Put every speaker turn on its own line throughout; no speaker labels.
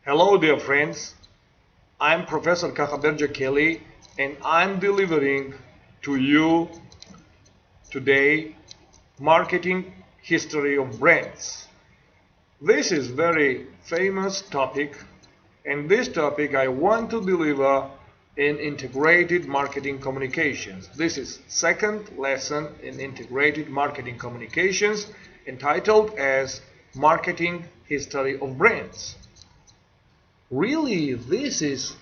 Hello, dear friends. I'm Professor Kakhaber Djakeli, and I'm delivering to you today marketing history of brands. This is very famous topic, and this topic I want to deliver in integrated marketing communications. This is second lesson in integrated marketing communications entitled as Marketing History of Brands. Really, this is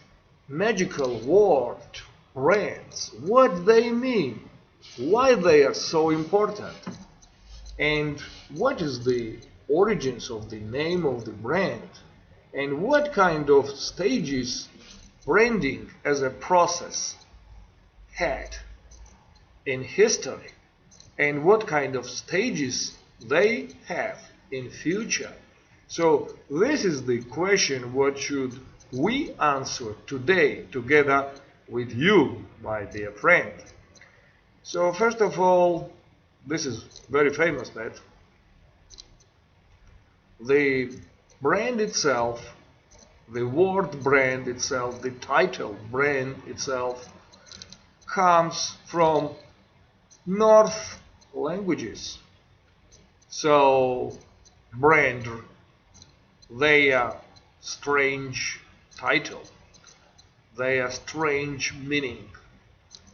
magical word, brands, what they mean, why they are so important, and what is the origins of the name of the brand, and what kind of stages branding as a process had in history, and what kind of stages they have in future. So this is the question what should we answer today together with you, my dear friend. So first of all, this is very famous that the brand itself, the word brand itself, the title brand itself comes from North languages. So brand, their strange title, their strange meaning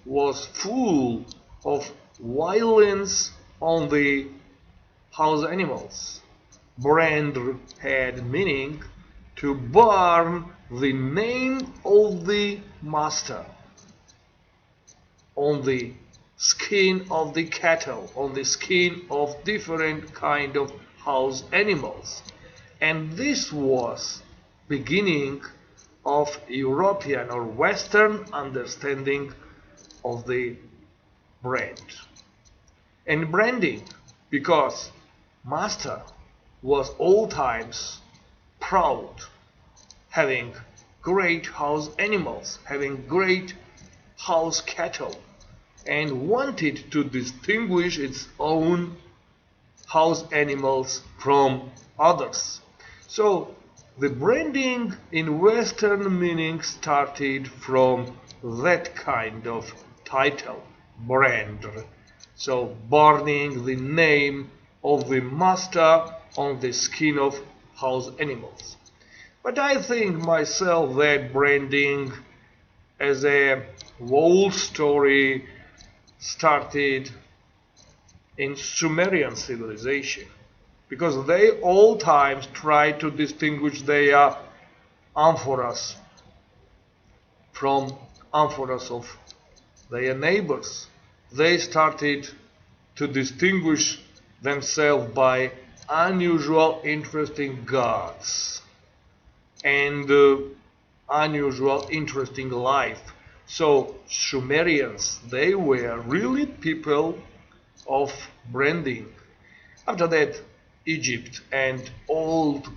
was full of violence on the house animals. Brand had meaning to burn the name of the master on the skin of the cattle, on the skin of different kind of house animals. And this was beginning of European or Western understanding of the brand. And branding, because master was all times proud, having great house animals, having great house cattle, and wanted to distinguish its own house animals from others. So the branding in Western meaning started from that kind of title, brand. So burning the name of the master on the skin of house animals. But I think myself that branding as a whole story started in Sumerian civilization, because they all times tried to distinguish their amphoras from amphoras of their neighbors. They started to distinguish themselves by unusual, interesting gods and unusual, interesting life. So Sumerians, they were really people of branding. After that, Egypt and old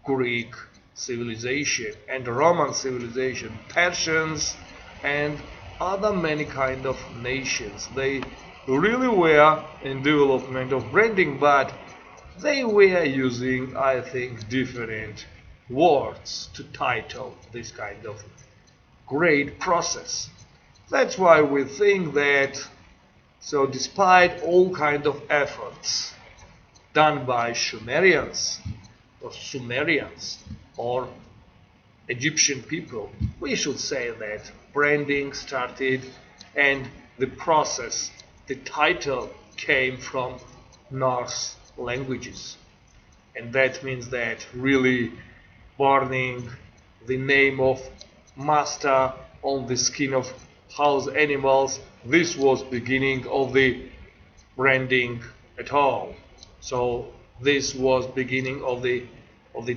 Greek civilization and Roman civilization, Persians and other many kind of nations, they really were in development of branding, but they were using, I think, different words to title this kind of great process. That's why we think that, so despite all kind of efforts done by Sumerians or Egyptian people, we should say that branding started and the process, the title came from Norse languages. And that means that really burning the name of master on the skin of house animals, this was beginning of the branding at all. So this was beginning of the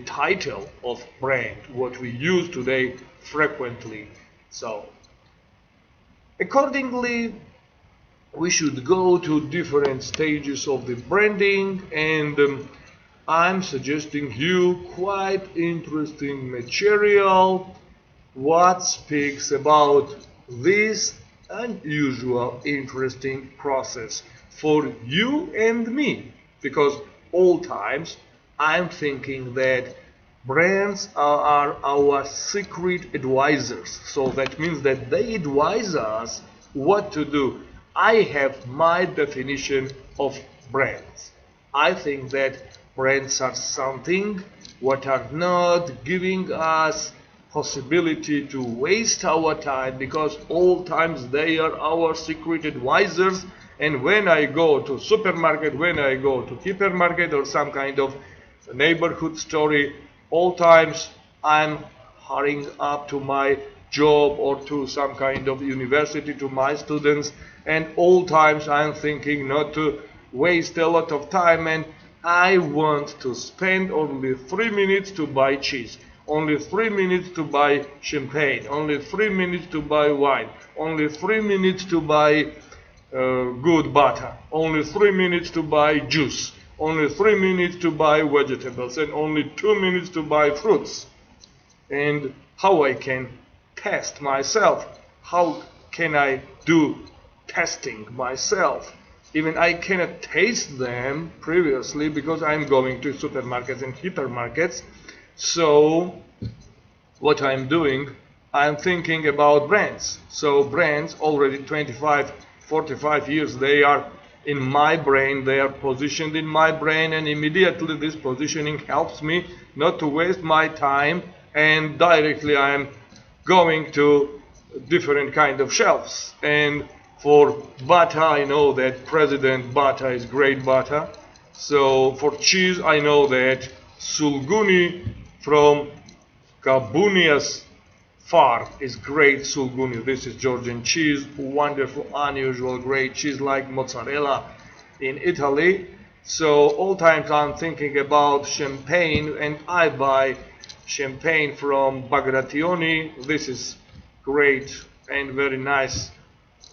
title of brand, what we use today frequently. So accordingly, we should go to different stages of the branding, and I'm suggesting you quite interesting material what speaks about this unusual, interesting process for you and me, because all times I'm thinking that Brands are our secret advisors. So that means that they advise us what to do. I have my definition of brands. I think that brands are something what are not giving us possibility to waste our time, because all times they are our secret advisors. And when I go to supermarket, when I go to hypermarket or some kind of neighborhood store, all times I'm hurrying up to my job or to some kind of university to my students, and all times I'm thinking not to waste a lot of time, and I want to spend only 3 minutes to buy cheese, only 3 minutes to buy champagne, only 3 minutes to buy wine, only 3 minutes to buy good butter, only 3 minutes to buy juice, only 3 minutes to buy vegetables, and only 2 minutes to buy fruits. And how I can test myself? How can I do testing myself? Even I cannot taste them previously because I'm going to supermarkets and hypermarkets. So what I'm doing, I'm thinking about brands. So brands already 25, 45 years, they are in my brain, they are positioned in my brain, and immediately this positioning helps me not to waste my time, and directly I'm going to different kind of shelves. And for butter, I know that President butter is great butter. So for cheese, I know that Sulguni from Kabunia's farm is great Sulguni. This is Georgian cheese, wonderful, unusual, great cheese like mozzarella in Italy. So all times I'm thinking about champagne, and I buy champagne from Bagration. This is great and very nice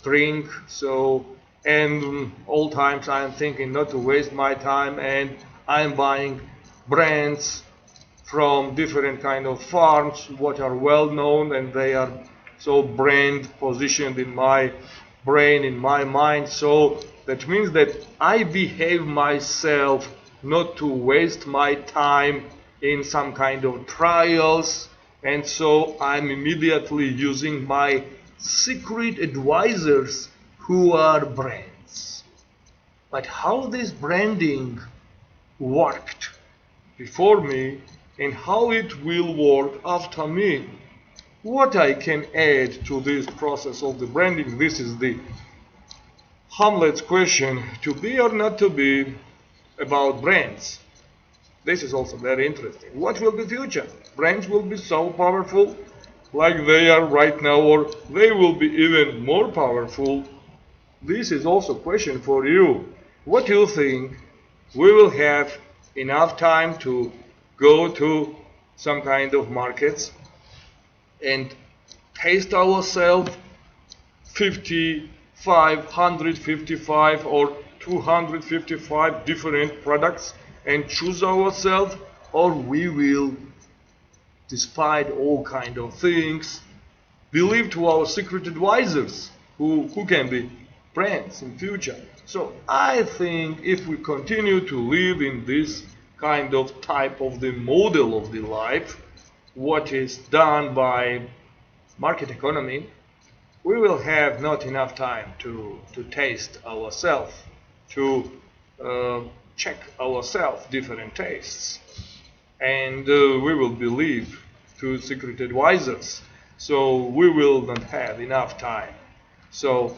drink. So, and all times I'm thinking not to waste my time, and I'm buying brands from different kind of farms what are well known, and they are so brand positioned in my brain, in my mind. So that means that I behave myself not to waste my time in some kind of trials, and so I'm immediately using my secret advisors who are brands. But how this branding worked before me and how it will work after me, what I can add to this process of the branding, this is the Hamlet's question, to be or not to be, about brands. This is also very interesting. What will be future? Brands will be so powerful like they are right now, or they will be even more powerful? This is also a question for you. What do you think? We will have enough time to go to some kind of markets and taste ourselves 155 or 255 different products and choose ourselves, or we will, despite all kind of things, believe to our secret advisors who can be brands in future. So I think if we continue to live in this kind of type of the model of the life, what is done by market economy, we will have not enough time to taste ourselves, to check ourselves different tastes, and we will believe to secret advisors, so we will not have enough time. So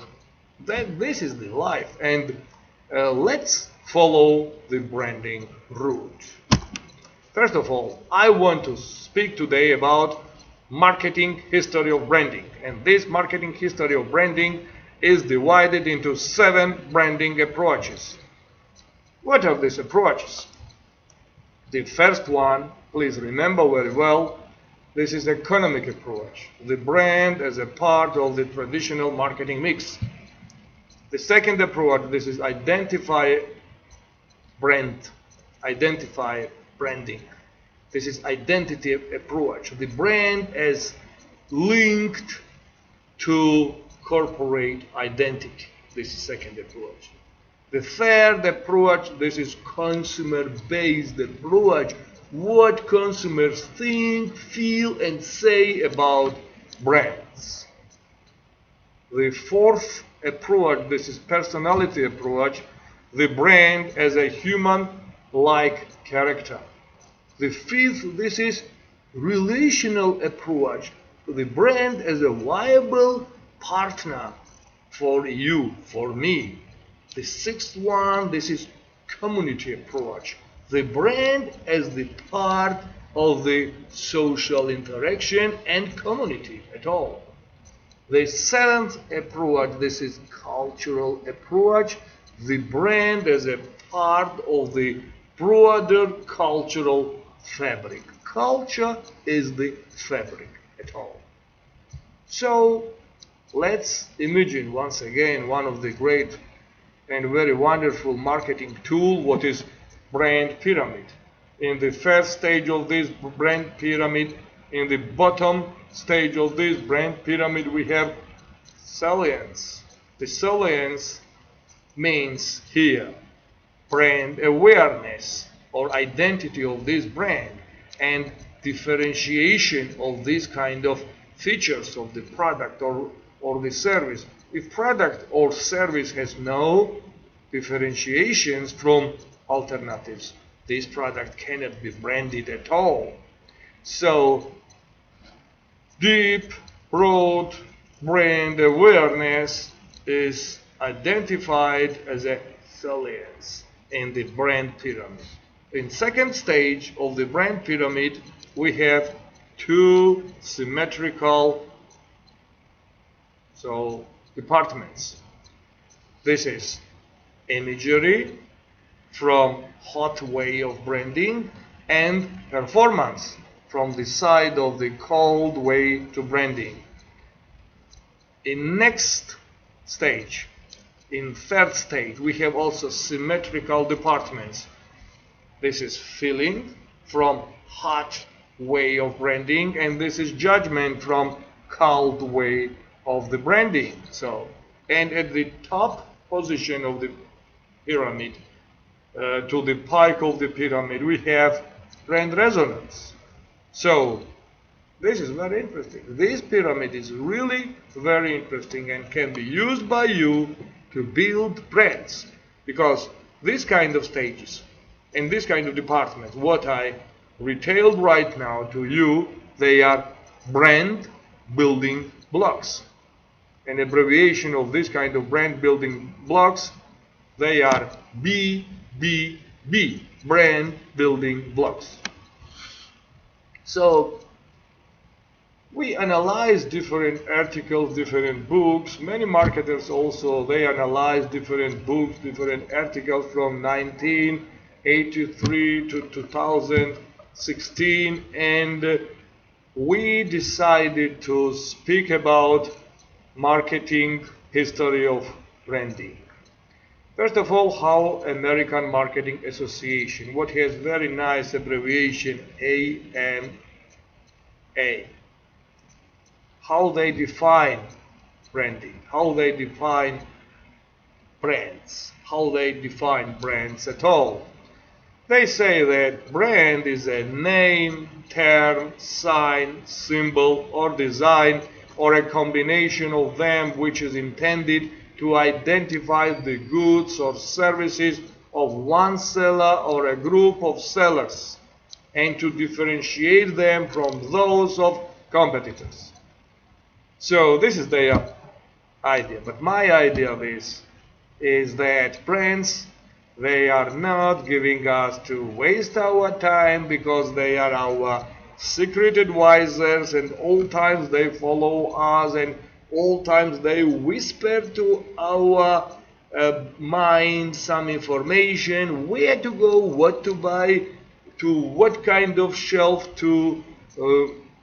this is the life, and let's follow the branding route. First of all, I want to speak today about marketing history of branding, and this marketing history of branding is divided into 7 branding approaches. What are these approaches? The first one, please remember very well, this is economic approach, the brand as a part of the traditional marketing mix. The second approach, this is identify branding. This is identity approach, the brand as linked to corporate identity. This is second approach. The third approach, this is consumer-based approach, what consumers think, feel, and say about brands. The fourth approach, this is personality approach, the brand as a human-like character. The fifth, this is relational approach, the brand as a viable partner for you, for me. The sixth one, this is community approach, the brand as the part of the social interaction and community at all. The seventh approach, this is cultural approach, the brand as a part of the broader cultural fabric. Culture is the fabric at all. So let's imagine once again one of the great and very wonderful marketing tool, what is brand pyramid. In the first stage of this brand pyramid, in the bottom stage of this brand pyramid, we have salience. The salience means here brand awareness or identity of this brand and differentiation of this kind of features of the product or the service. If product or service has no differentiations from alternatives, this product cannot be branded at all. So deep, broad brand awareness is identified as a salience in the brand pyramid. In second stage of the brand pyramid, we have two symmetrical departments. This is imagery from hot way of branding and performance from the side of the cold way to branding. In next stage, in third stage, we have also symmetrical departments. This is feeling from hot way of branding, and this is judgment from cold way of the branding. And at the top position of the pyramid, to the pike of the pyramid, we have brand resonance. So this is very interesting. This pyramid is really very interesting and can be used by you to build brands, because this kind of stages and this kind of departments, what I retailed right now to you, they are brand building blocks. An abbreviation of this kind of brand building blocks, they are BBB, brand building blocks. So we analyze different articles, different books. Many marketers also, they analyze different books, different articles from 1983 to 2016, and we decided to speak about marketing history of branding. First of all, how American Marketing Association, what has very nice abbreviation AMA, how they define branding, how they define brands, how they define brands at all. They say that brand is a name, term, sign, symbol, or design, or a combination of them which is intended to identify the goods or services of one seller or a group of sellers, and to differentiate them from those of competitors. So this is their idea. But my idea of this is that brands, they are not giving us to waste our time, because they are our secret advisors, and all times they follow us, and all times they whisper to our mind some information, where to go, what to buy, to what kind of shelf to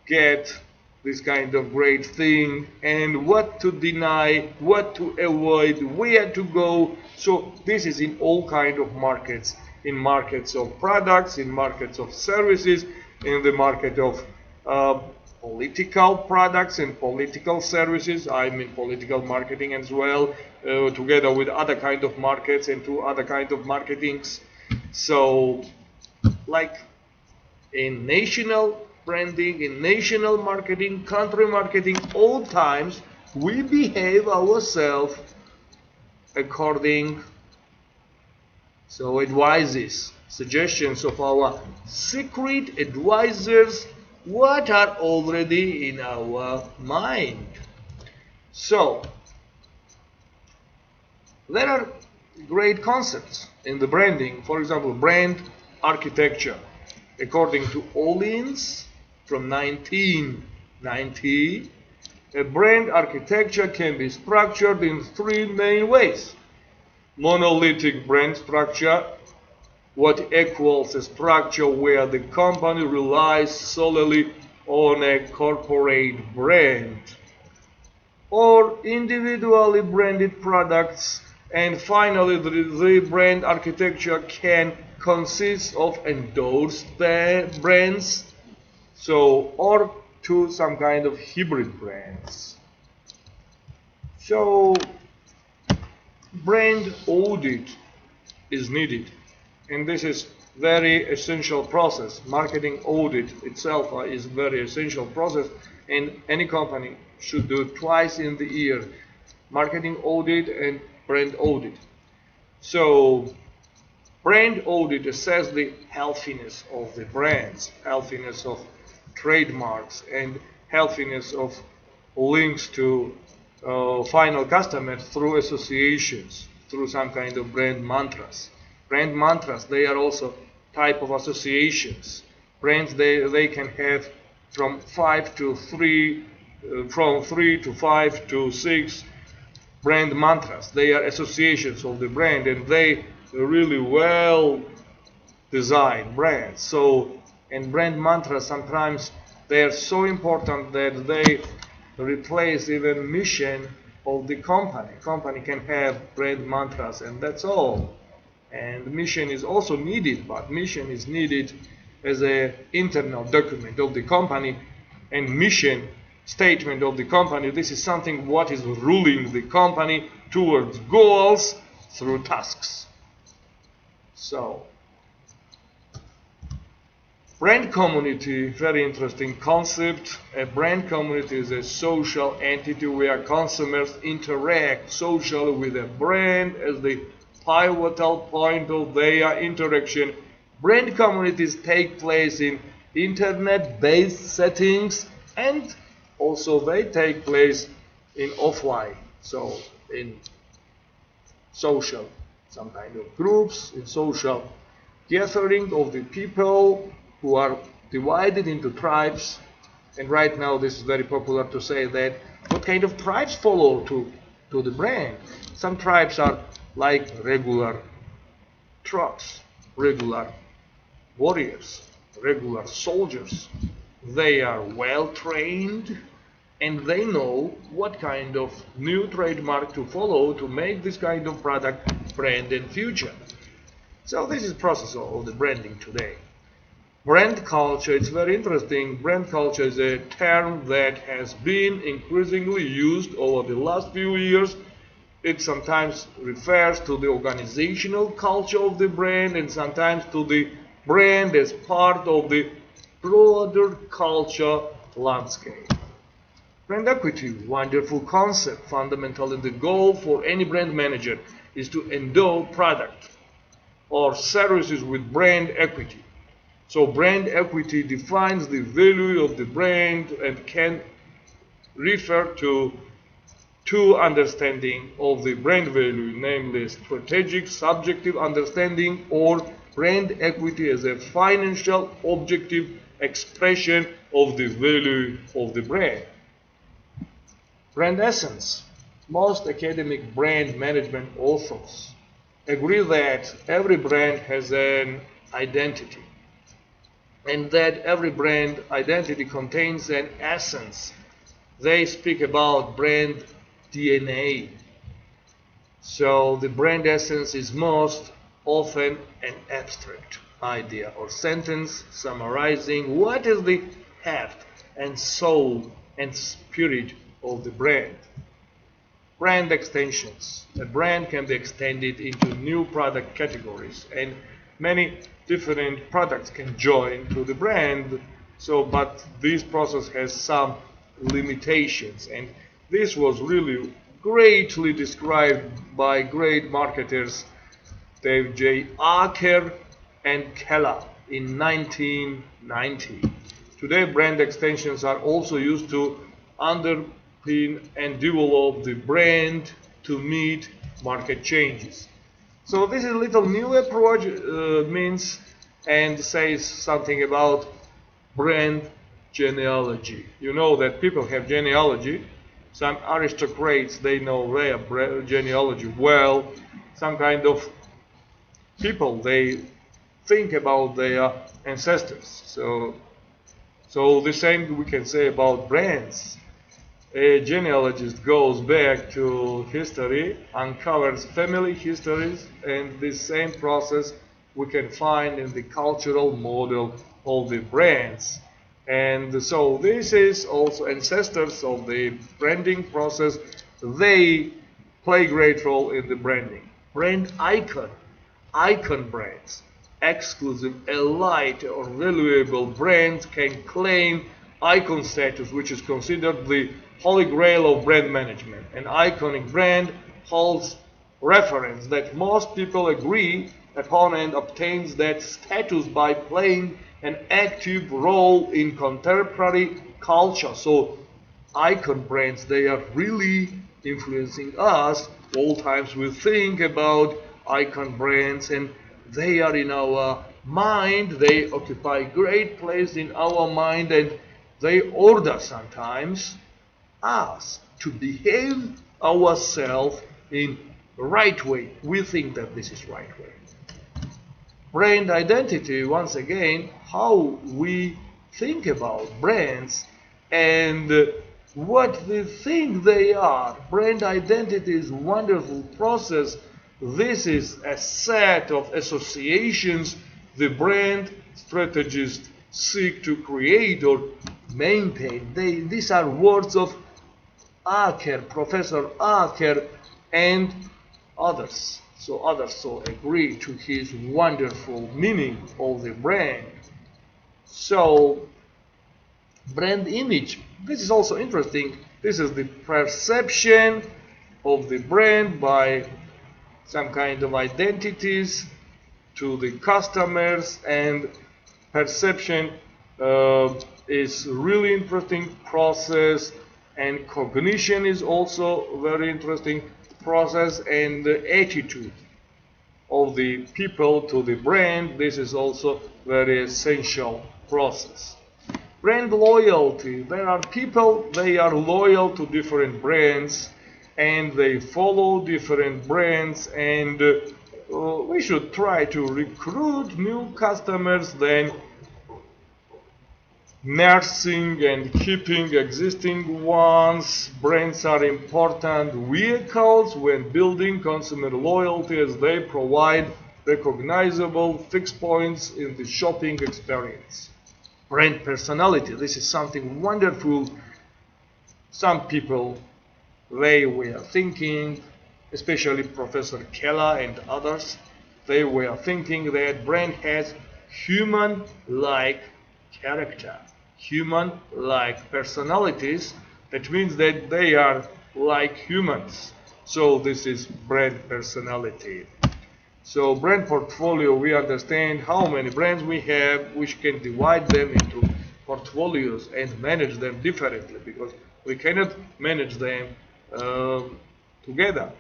get this kind of great thing, and what to deny, what to avoid, where to go. So this is in all kind of markets, in markets of products, in markets of services, in the market of political products and political services. I mean political marketing as well, together with other kind of markets and to other kind of marketings. So like in national branding, in national marketing, country marketing, all times we behave ourselves according advices, suggestions of our secret advisors, what are already in our mind. So there are great concepts in the branding. For example, brand architecture. According to Ollins from 1990, a brand architecture can be structured in three main ways. Monolithic brand structure, what equals a structure where the company relies solely on a corporate brand, or individually branded products. And finally, the brand architecture can consist of endorsed brands, or to some kind of hybrid brands. So brand audit is needed, and this is very essential process. Marketing audit itself is very essential process, and any company should do twice in the year: marketing audit and brand audit. So brand audit assesses the healthiness of the brands, healthiness of trademarks, and healthiness of links to final customers through associations, through some kind of brand mantras. Brand mantras, they are also type of associations. Brands, they can have from 5 to 3, from 3 to 5 to 6 brand mantras. They are associations of the brand, and they really well designed brands. So, and brand mantras, sometimes they are so important that they replace even mission of the company. Company can have brand mantras, and that's all. And mission is also needed, but mission is needed as an internal document of the company, and mission statement of the company. This is something what is ruling the company towards goals through tasks. So brand community, very interesting concept. A brand community is a social entity where consumers interact socially with a brand as the pivotal point of their interaction. Brand communities take place in internet-based settings, and also they take place in offline, so in social, some kind of groups, in social gathering of the people who are divided into tribes. And right now this is very popular to say that what kind of tribes follow to the brand. Some tribes are like regular trucks, regular warriors, regular soldiers. They are well trained, and they know what kind of new trademark to follow to make this kind of product brand in future. So this is the process of the branding today. Brand culture, it's very interesting. Brand culture is a term that has been increasingly used over the last few years. It sometimes refers to the organizational culture of the brand, and sometimes to the brand as part of the broader culture landscape. Brand equity, wonderful concept. Fundamentally, the goal for any brand manager is to endow product or services with brand equity. So brand equity defines the value of the brand and can refer to two understanding of the brand value, namely strategic subjective understanding, or brand equity as a financial objective expression of the value of the brand. Brand essence. Most academic brand management authors agree that every brand has an identity, and that every brand identity contains an essence. They speak about brand DNA. So the brand essence is most often an abstract idea or sentence summarizing what is the heart and soul and spirit of the brand. Brand extensions. A brand can be extended into new product categories, and many different products can join to the brand. So, but this process has some limitations, and this was really greatly described by great marketers Dave J. Acker and Keller in 1990. Today, brand extensions are also used to underpin and develop the brand to meet market changes. So this is a little new approach, means and says something about brand genealogy. You know that people have genealogy. Some aristocrats, they know their genealogy well. Some kind of people, they think about their ancestors. So the same we can say about brands. A genealogist goes back to history, uncovers family histories, and this same process we can find in the cultural model of the brands. And so this is also ancestors of the branding process. They play a great role in the branding. Brand icon brands, exclusive, elite, or valuable brands can claim icon status, which is considered the holy grail of brand management. An iconic brand holds reference that most people agree upon and obtains that status by playing an active role in contemporary culture. So icon brands, they are really influencing us. All times we think about icon brands and they are in our mind, they occupy great place in our mind, and they order sometimes us to behave ourselves in right way. We think that this is right way. Brand identity, once again, how we think about brands and what we think they are. Brand identity is a wonderful process. This is a set of associations the brand strategists seek to create or maintain. These are words of Acker, Professor Acker, and others. So others agree to his wonderful meaning of the brand. So brand image, this is also interesting. This is the perception of the brand by some kind of identities to the customers, and perception is really interesting process, and cognition is also very interesting process, and the attitude of the people to the brand, this is also very essential process. Brand loyalty, there are people, they are loyal to different brands and they follow different brands, and we should try to recruit new customers, then nursing and keeping existing ones. Brands are important vehicles when building consumer loyalty, as they provide recognizable fixed points in the shopping experience. Brand personality, this is something wonderful. Some people, they were thinking, especially Professor Keller and others, they were thinking that brand has human-like character, human-like personalities. That means that they are like humans. So this is brand personality. So brand portfolio, we understand how many brands we have, which can divide them into portfolios and manage them differently, because we cannot manage them together,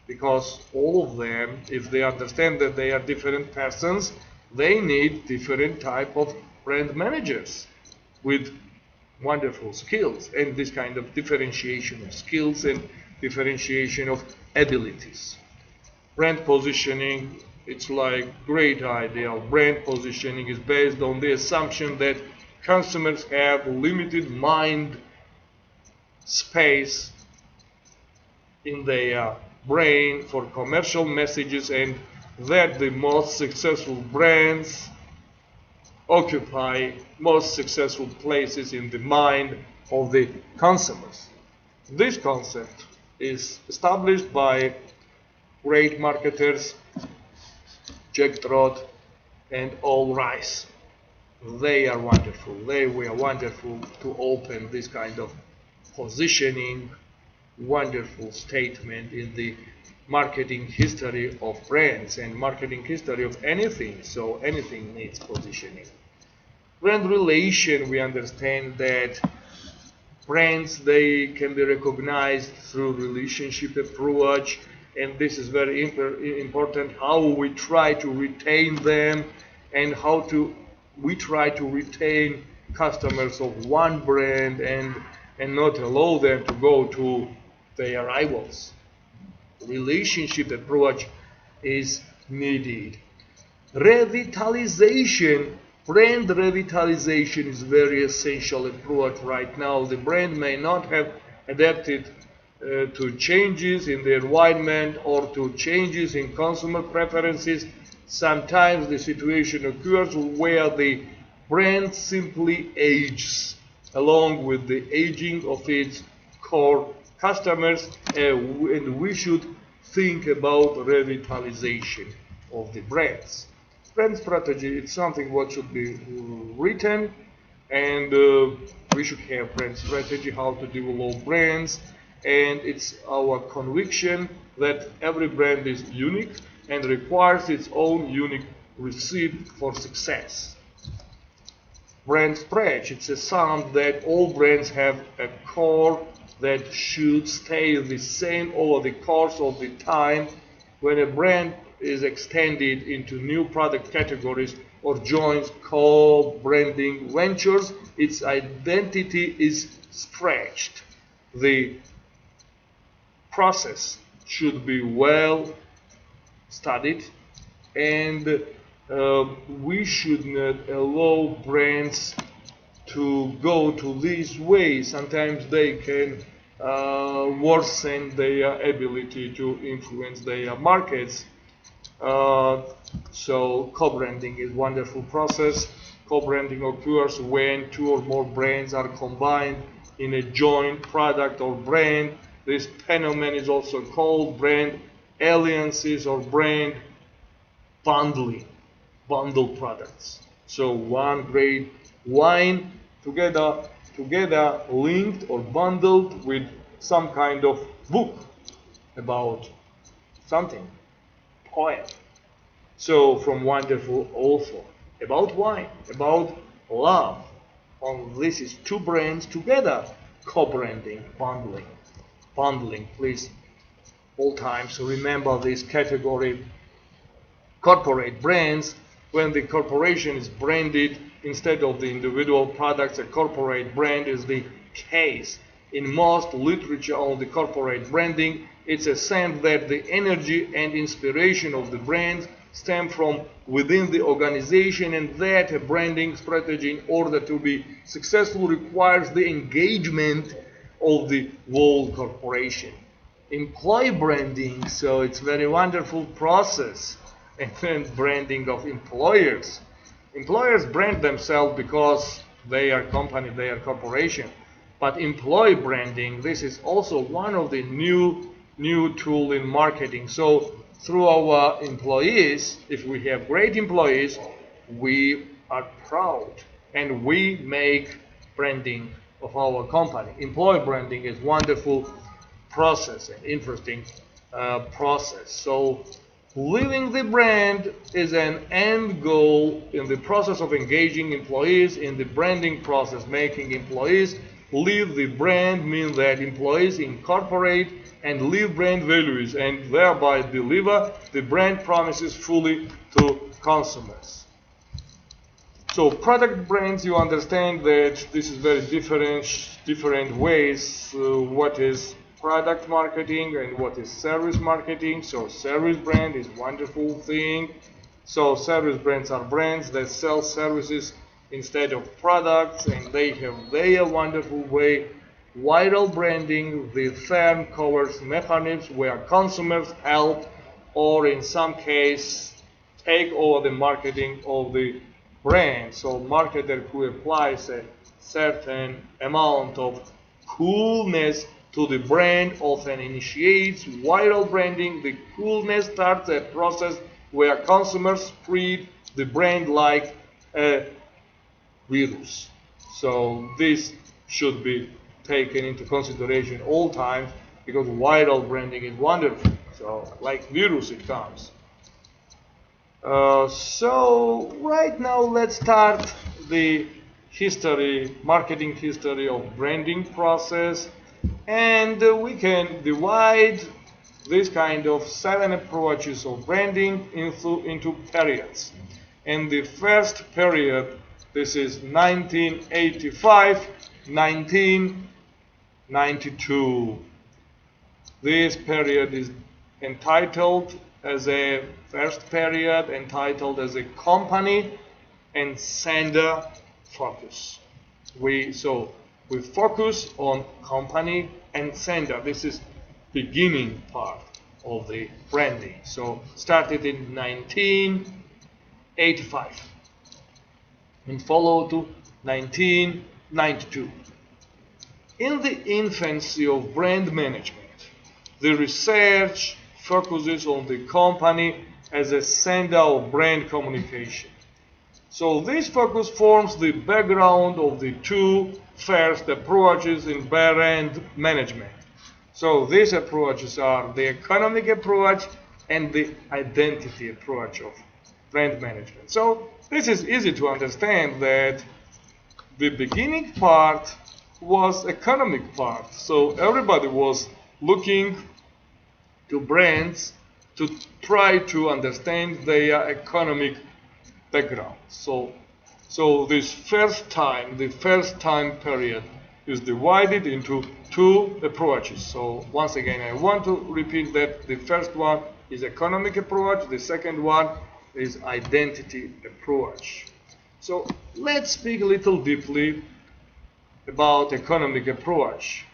because all of them, if they understand that they are different persons, they need different type of brand managers with wonderful skills, and this kind of differentiation of skills and differentiation of abilities. Brand positioning, it's like great idea. Brand positioning is based on the assumption that consumers have limited mind space in their brain for commercial messages, and that the most successful brands occupy most successful places in the mind of the consumers. This concept is established by great marketers Jack Trott and all rice. They are wonderful. They were wonderful to open this kind of positioning, wonderful statement in the marketing history of brands and marketing history of anything. So anything needs positioning. Brand relation, we understand that brands, they can be recognized through relationship approach, and this is very important, how we try to retain them and how we try to retain customers of one brand and not allow them to go to their rivals. Relationship approach is needed. Revitalization, brand revitalization is very essential approach right now. The brand may not have adapted to changes in the environment or to changes in consumer preferences. Sometimes the situation occurs where the brand simply ages along with the aging of its core customers, and we should think about revitalization of the brands. Brand strategy is something what should be written, and we should have brand strategy, how to develop brands, and it's our conviction that every brand is unique and requires its own unique recipe for success. Brand stretch, it's a sound that all brands have a core that should stay the same over the course of the time. When a brand is extended into new product categories or joins co-branding ventures, its identity is stretched. The process should be well studied, and we should not allow brands to go to this way. Sometimes they can worsen their ability to influence their markets. So co-branding is a wonderful process. Co-branding occurs when two or more brands are combined in a joint product or brand. This phenomenon is also called brand alliances or brand bundling, bundle products. So one great wine together linked or bundled with some kind of book about something, poem. So from wonderful author about wine, about love. This is two brands together, co-branding, bundling. Please, all times remember this category. Corporate brands, when the corporation is branded instead of the individual products, a corporate brand is the case. In most literature on the corporate branding, it's a sense that the energy and inspiration of the brand stem from within the organization, and that a branding strategy, in order to be successful, requires the engagement of the whole corporation. Employee branding, so it's very wonderful process. And then branding of employers. Employers brand themselves because they are company, they are corporation. But employee branding, this is also one of the new tool in marketing. So through our employees, if we have great employees, we are proud and we make branding of our company. Employee branding is wonderful process, an interesting process. So living the brand is an end goal in the process of engaging employees in the branding process. Making employees live the brand means that employees incorporate and live brand values and thereby deliver the brand promises fully to consumers. So product brands, you understand that this is very different ways what is product marketing and what is service marketing. So service brand is wonderful thing. So service brands are brands that sell services instead of products, and they have their wonderful way. Viral branding, the term covers mechanisms where consumers help or in some case take over the marketing of the brand. So marketer who applies a certain amount of coolness to the brand often initiates viral branding. The coolness starts a process where consumers spread the brand like a virus. So this should be taken into consideration all times, because viral branding is wonderful. So like virus it comes. So right now let's start the marketing history of branding process, and we can divide this kind of 7 approaches of branding into periods. And the first period, this is 1985-1992. This period is entitled as a first period, entitled as a company and sender focus. We focus on company and sender. This is beginning part of the branding. So started in 1985 and followed to 1992. In the infancy of brand management, the research focuses on the company as a sender of brand communication. So this focus forms the background of the 2 first approaches in brand management. So these approaches are the economic approach and the identity approach of brand management. So this is easy to understand that the beginning part was economic part. So everybody was looking to brands to try to understand their economic background. So this first time period is divided into 2 approaches. So once again, I want to repeat that the first one is economic approach, the second one is identity approach. So let's speak a little deeply about economic approach.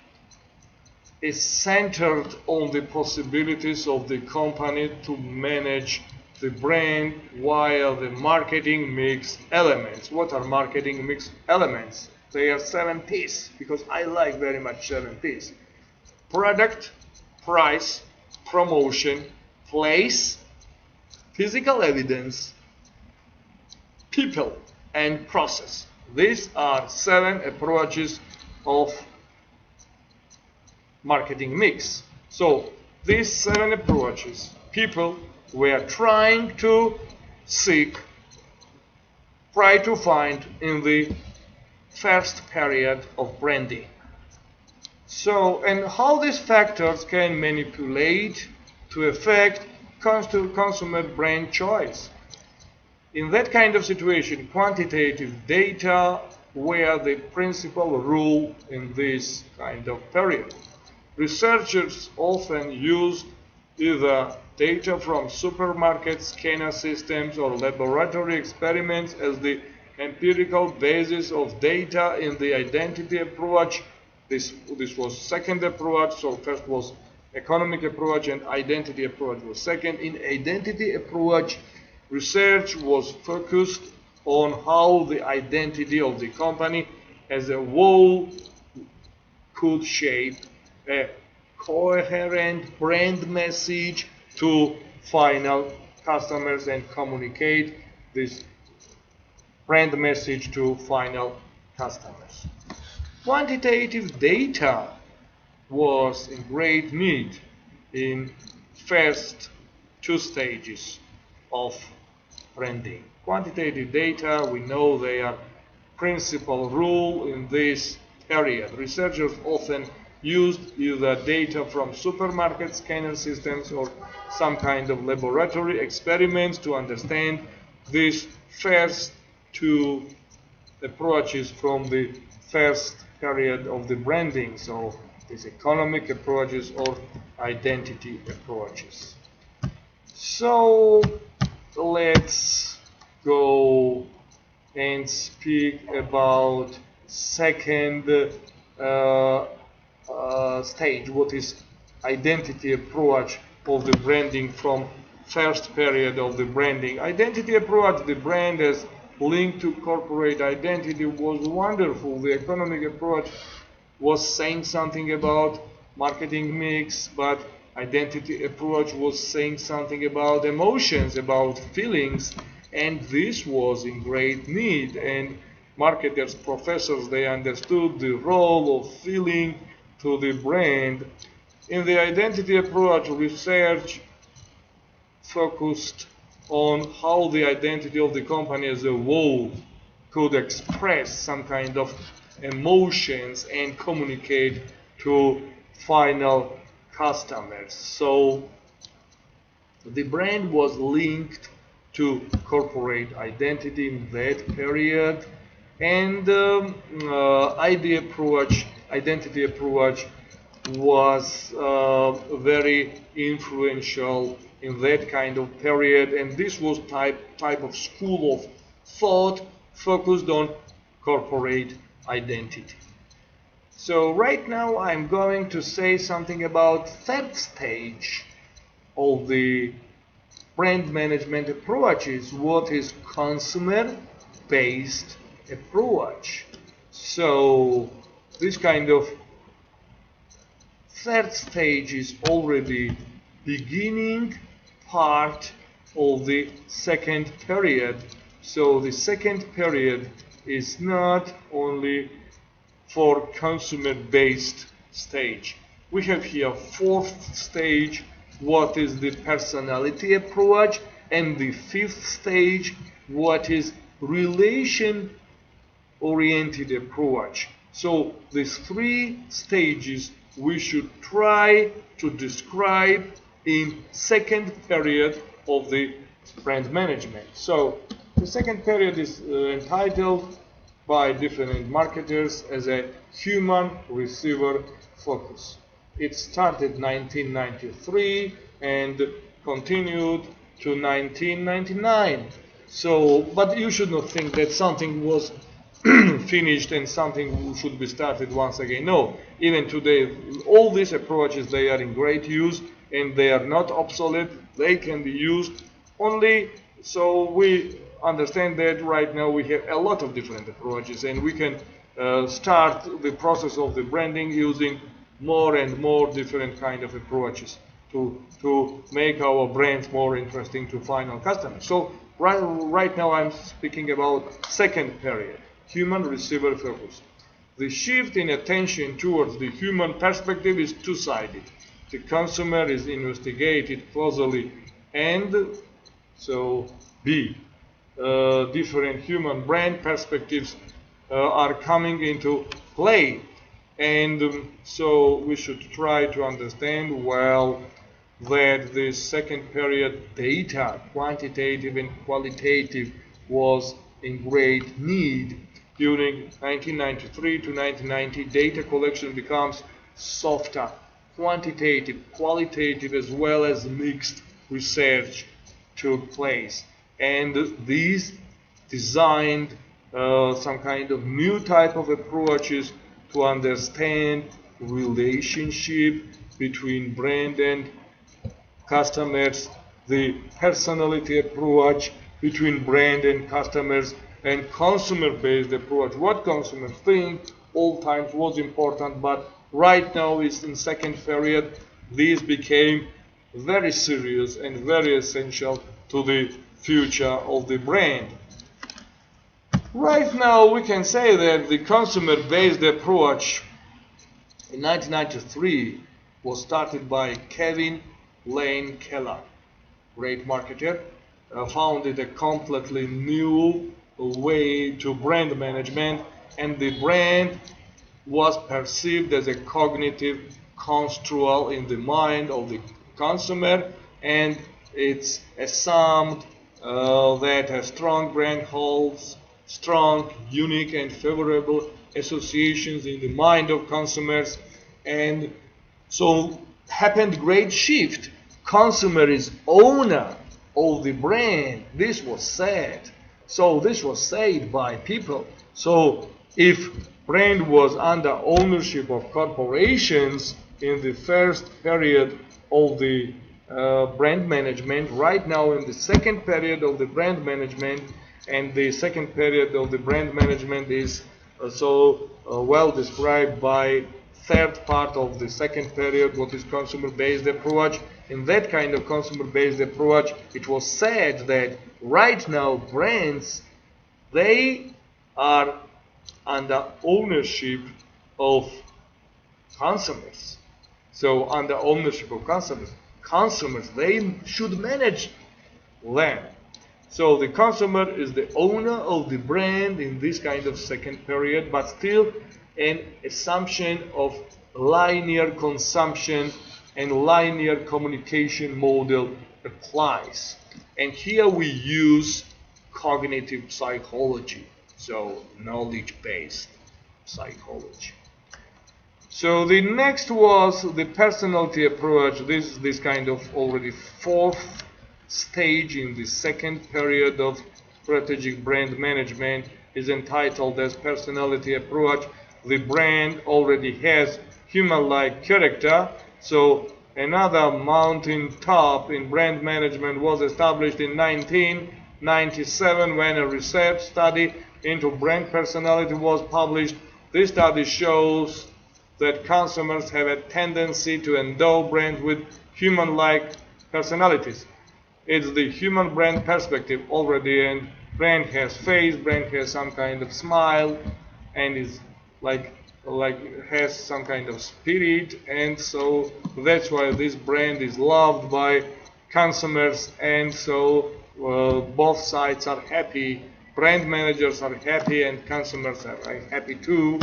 Is centered on the possibilities of the company to manage the brand via the marketing mix elements. What are marketing mix elements? They are 7 P's, because I like very much 7 P's. Product, price, promotion, place, physical evidence, people, and process. These are 7 approaches of marketing mix. So these 7 approaches, people were trying to find in the first period of branding. So, and how these factors can manipulate to affect consumer brand choice. In that kind of situation, quantitative data were the principal rule in this kind of period. Researchers often used either data from supermarket scanner systems or laboratory experiments as the empirical basis of data in the identity approach. This was second approach. So first was economic approach and identity approach was second. In identity approach, research was focused on how the identity of the company as a whole could shape a coherent brand message to final customers and communicate this brand message to final customers. Quantitative data was in great need in first 2 stages of branding. Quantitative data, we know they are principal rule in this period. Researchers often used either data from supermarket scanner systems or some kind of laboratory experiments to understand these first 2 approaches from the first period of the branding. So these economic approaches or identity approaches. So let's go and speak about second stage, what is identity approach of the branding from first period of the branding. Identity approach, the brand as linked to corporate identity was wonderful. The economic approach was saying something about marketing mix, but identity approach was saying something about emotions, about feelings, And this was in great need, and marketers, professors, they understood the role of feeling to the brand. In the identity approach, research focused on how the identity of the company as a whole could express some kind of emotions and communicate to final customers. So the brand was linked to corporate identity in that period, and identity approach was very influential in that kind of period, and this was type of school of thought focused on corporate identity. So right now I'm going to say something about third stage of the brand management approaches, what is consumer-based approach. So this kind of third stage is already beginning part of the second period. So the second period is not only for consumer-based stage. We have here fourth stage, what is the personality approach, and the fifth stage, what is relation-oriented approach. So these three stages we should try to describe in second period of the brand management. So the second period is entitled by different marketers as a human receiver focus. It started 1993 and continued to 1999. So, but you should not think that something was finished and something should be started once again. No, even today, all these approaches, they are in great use and they are not obsolete. They can be used only. So we understand that right now we have a lot of different approaches, and we can start the process of the branding using more and more different kind of approaches to make our brands more interesting to final customers. So right now I'm speaking about second period, human receiver focus. The shift in attention towards the human perspective is two-sided. The consumer is investigated closely, and so B, different human brand perspectives are coming into play. And so we should try to understand well that the second period data, quantitative and qualitative, was in great need. During 1993 to 1990, data collection becomes softer, quantitative, qualitative, as well as mixed research took place. And these designed some kind of new type of approaches to understand relationship between brand and customers, the personality approach between brand and customers, and consumer-based approach. What consumers think all times was important, but right now is in second period. These became very serious and very essential to the future of the brand. Right now we can say that the consumer-based approach in 1993 was started by Kevin Lane Keller, great marketer, founded a completely new way to brand management, and the brand was perceived as a cognitive construct in the mind of the consumer, and it's assumed that a strong brand holds strong, unique, and favorable associations in the mind of consumers. And so happened great shift. Consumer is owner of the brand. This was said. So this was said by people. So if brand was under ownership of corporations in the first period of the brand management, right now in the second period of the brand management, and the second period of the brand management is so well described by third part of the second period, what is consumer-based approach. in that kind of consumer-based approach, it was said that right now brands, they are under ownership of consumers. So under ownership of consumers, they should manage them. So the consumer is the owner of the brand in this kind of second period, but still an assumption of linear consumption and linear communication model applies. And here we use cognitive psychology, so knowledge-based psychology. So the next was the personality approach. This kind of already fourth stage in the second period of strategic brand management is entitled as personality approach. The brand already has human-like character. So another mountain top in brand management was established in 1997 when a research study into brand personality was published. This study shows that consumers have a tendency to endow brands with human-like personalities. It's the human brand perspective already, and brand has face, brand has some kind of smile, and is like has some kind of spirit, and so that's why this brand is loved by consumers, and so both sides are happy. Brand managers are happy and consumers are happy too.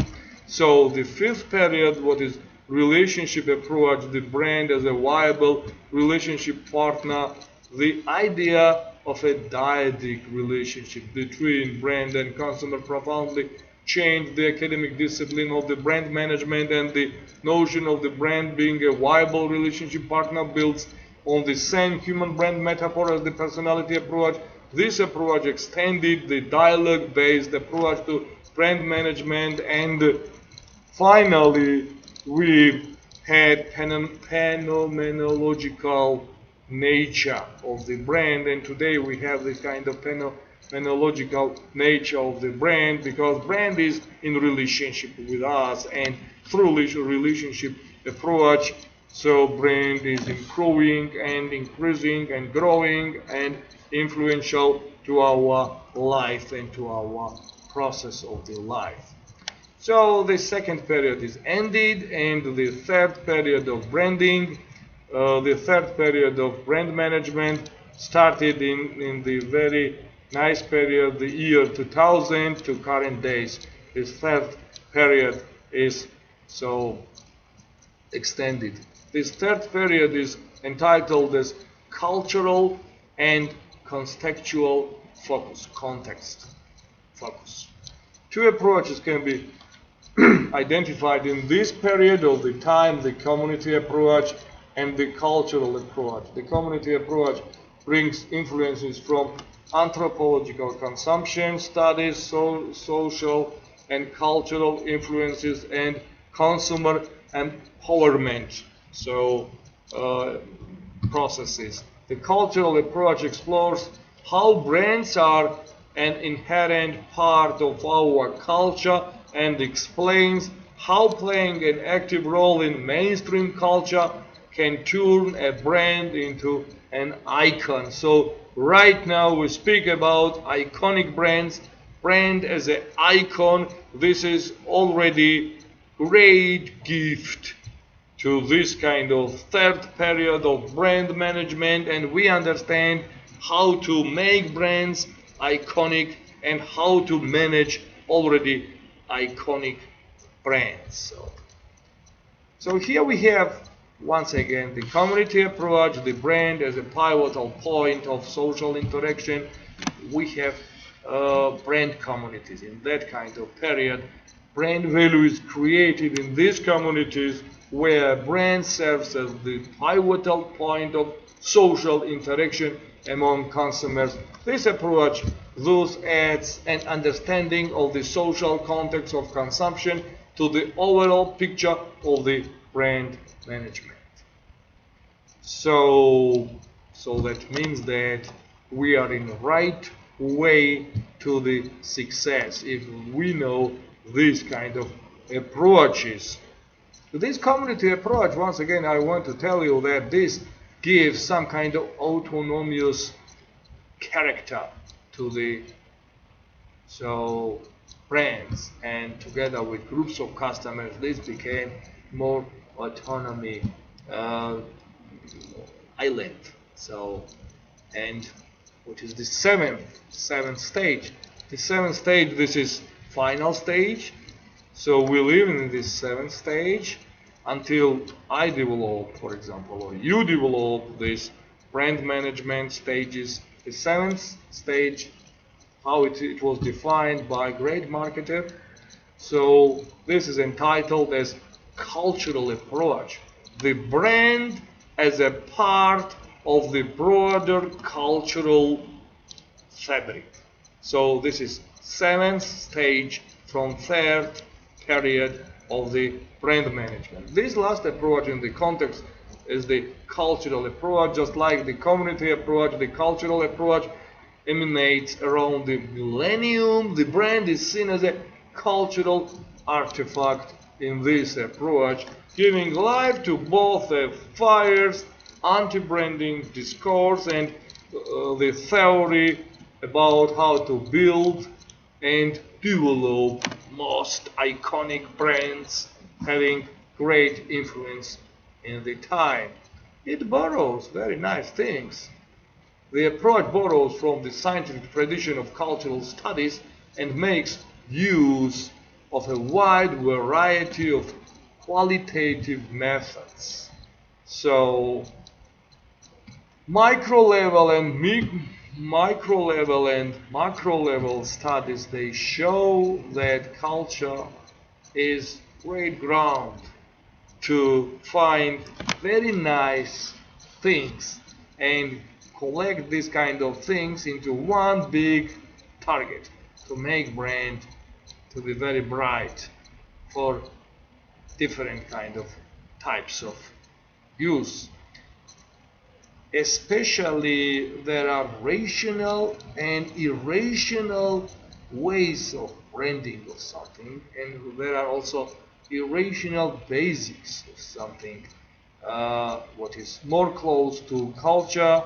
So the fifth period, what is relationship approach, the brand as a viable relationship partner, the idea of a dyadic relationship between brand and consumer profoundly changed the academic discipline of the brand management, and the notion of the brand being a viable relationship partner builds on the same human brand metaphor as the personality approach. This approach extended the dialogue-based approach to brand management, and finally we had phenomenological nature of the brand, and today we have this kind of phenomenological nature of the brand, because brand is in relationship with us, and through relationship approach, so brand is improving and increasing and growing and influential to our life and to our process of the life. So the second period is ended, and the third period of branding, the third period of brand management started in the very nice period, the year 2000 to current days. This third period is so extended. This third period is entitled as cultural and contextual focus, context focus. Two approaches can be identified in this period of the time: the community approach and the cultural approach. The community approach brings influences from anthropological consumption studies, social and cultural influences, and consumer empowerment processes. The cultural approach explores how brands are an inherent part of our culture and explains how playing an active role in mainstream culture can turn a brand into an icon. So right now we speak about iconic brands. Brand as an icon, this is already great gift to this kind of third period of brand management, and we understand how to make brands iconic and how to manage already iconic brands. So here we have once again the community approach, the brand as a pivotal point of social interaction. We have brand communities in that kind of period. Brand value is created in these communities where brand serves as the pivotal point of social interaction among consumers. This approach thus adds an understanding of the social context of consumption to the overall picture of the brand management. So that means that we are in the right way to the success if we know these kind of approaches. This community approach, once again, I want to tell you that this give some kind of autonomous character to the brands, and together with groups of customers this became more autonomy island. And which is the seventh stage. The seventh stage, this is final stage. So we live in this seventh stage until I develop, for example, or you develop this brand management stages. The seventh stage, how it was defined by a great marketer. So this is entitled as cultural approach. The brand as a part of the broader cultural fabric. So this is seventh stage from third period of the brand management. This last approach in the context is the cultural approach. Just like the community approach, the cultural approach emanates around the millennium. The brand is seen as a cultural artifact in this approach, giving life to both the fires, anti-branding discourse, and the theory about how to build and develop most iconic brands having great influence in the time. It borrows very nice things. The approach borrows from the scientific tradition of cultural studies and makes use of a wide variety of qualitative methods. So micro level and macro level studies, they show that culture is great ground to find very nice things and collect these kind of things into one big target to make brand to be very bright for different kind of types of use. Especially there are rational and irrational ways of branding of something, and there are also irrational basics of something, what is more close to culture,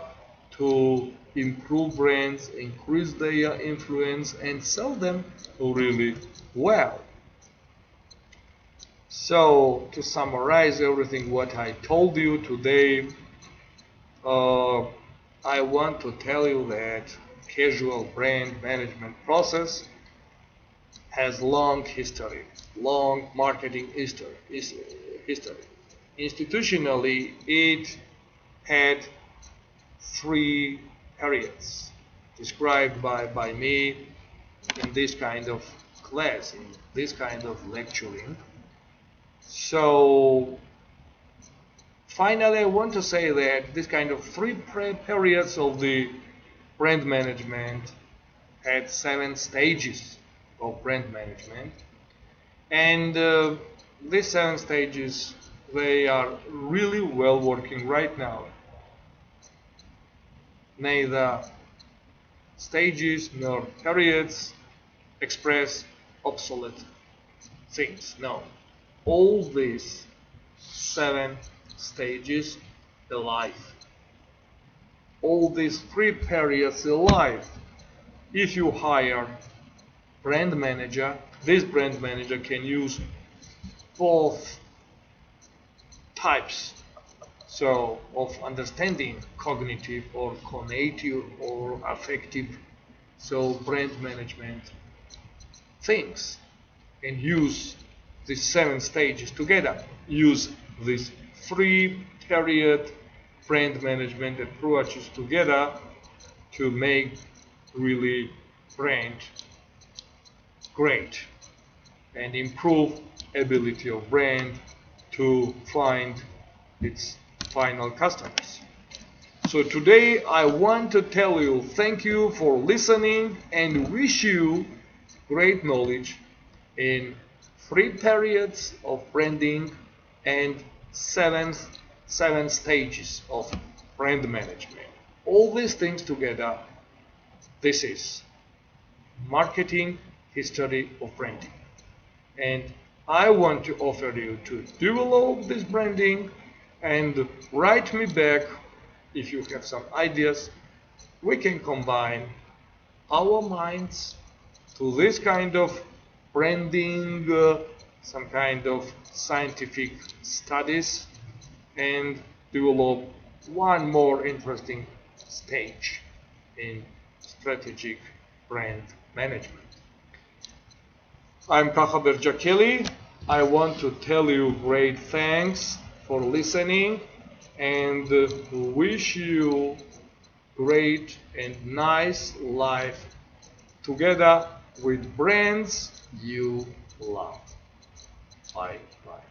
to improve brands, increase their influence, and sell them really well. So to summarize everything what I told you today, I want to tell you that casual brand management process has long history, long marketing history. Institutionally, it had 3 periods described by me in this kind of class, in this kind of lecturing. So finally, I want to say that this kind of 3 periods of the brand management had 7 stages of brand management, and these 7 stages, they are really well working right now. Neither stages nor periods express obsolete things. No, all these 7 stages alive. All these 3 periods alive. If you hire brand manager, this brand manager can use both types of understanding, cognitive or conative or affective, brand management things, and use these 7 stages together. Use these 3 period brand management approaches together to make really brand great and improve ability of brand to find its final customers. So today I want to tell you thank you for listening and wish you great knowledge in 3 periods of branding and 7 stages of brand management. All these things together, this is marketing history of branding. And I want to offer you to develop this branding and write me back if you have some ideas, we can combine our minds to this kind of branding, some kind of scientific studies, and develop one more interesting stage in strategic brand management. I'm Kakhaber Djakeli. I want to tell you great thanks for listening and wish you great and nice life together with brands you love. Bye bye.